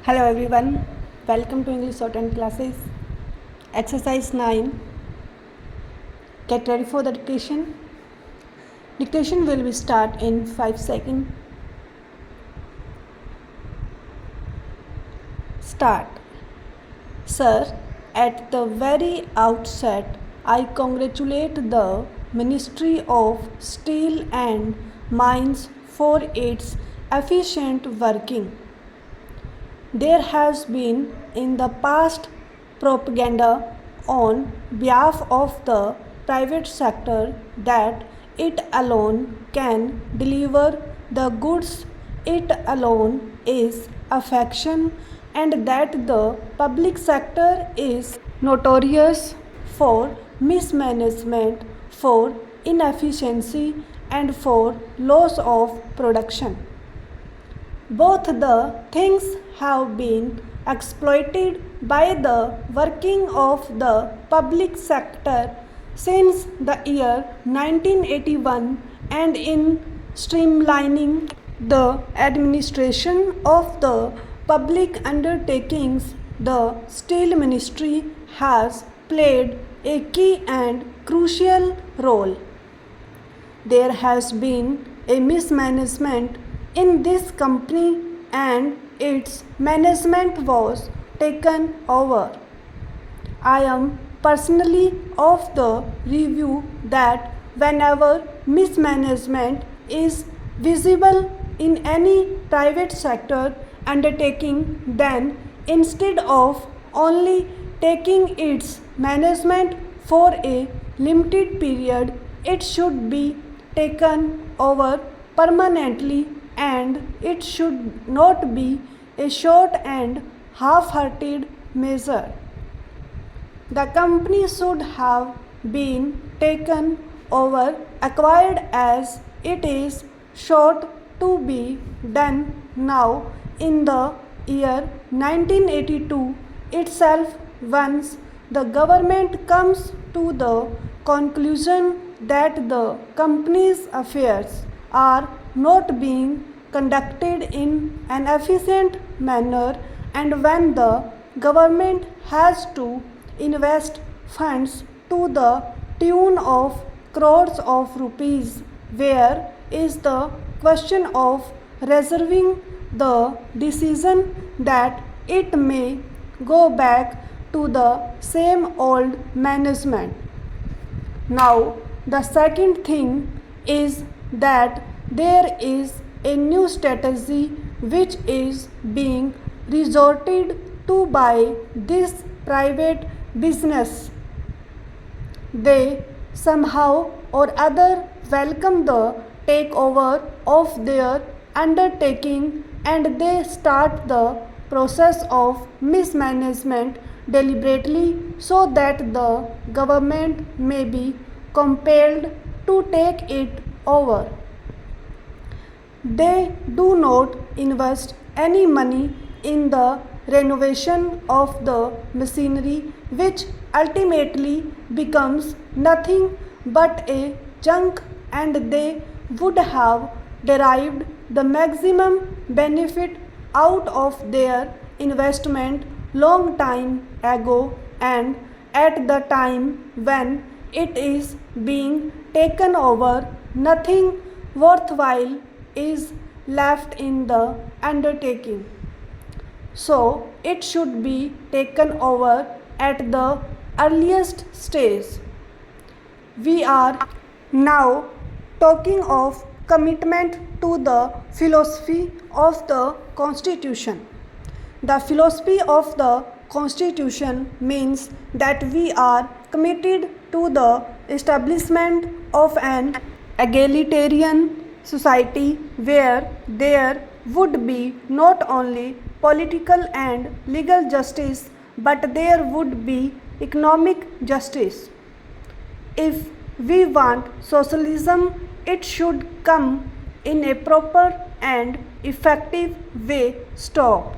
Hello everyone, welcome to English Shorthand classes. Exercise 9. Get ready for the dictation. Dictation will be start in 5 seconds. Start. Sir, at the very outset, I congratulate the Ministry of Steel and Mines for its efficient working. There has been in the past propaganda on behalf of the private sector that it alone can deliver the goods, it alone is affection, and that the public sector is notorious for mismanagement, for inefficiency, and for loss of production. Both the things have been exploited by the working of the public sector since the year 1981, and in streamlining the administration of the public undertakings, the Steel Ministry has played a key and crucial role. There has been a mismanagement in this company and its management was taken over. I am personally of the view that whenever mismanagement is visible in any private sector undertaking, then instead of only taking its management for a limited period, it should be taken over permanently, and it should not be a short and half-hearted measure. The company should have been taken over, acquired as it is short to be done now in the year 1982 itself. Once the government comes to the conclusion that the company's affairs are not being conducted in an efficient manner, and when the government has to invest funds to the tune of crores of rupees, where is the question of reserving the decision that it may go back to the same old management? Now, the second thing is that there is a new strategy which is being resorted to by this private business. They somehow or other welcome the takeover of their undertaking, and they start the process of mismanagement deliberately so that the government may be compelled to take it over. They do not invest any money in the renovation of the machinery, which ultimately becomes nothing but a junk, and they would have derived the maximum benefit out of their investment long time ago, and at the time when it is being taken over, nothing worthwhile is left in the undertaking. So it should be taken over at the earliest stage. We are now talking of commitment to the philosophy of the Constitution. The philosophy of the Constitution means that we are committed to the establishment of an egalitarian society where there would be not only political and legal justice, but there would be economic justice. If we want socialism, it should come in a proper and effective way. Stop.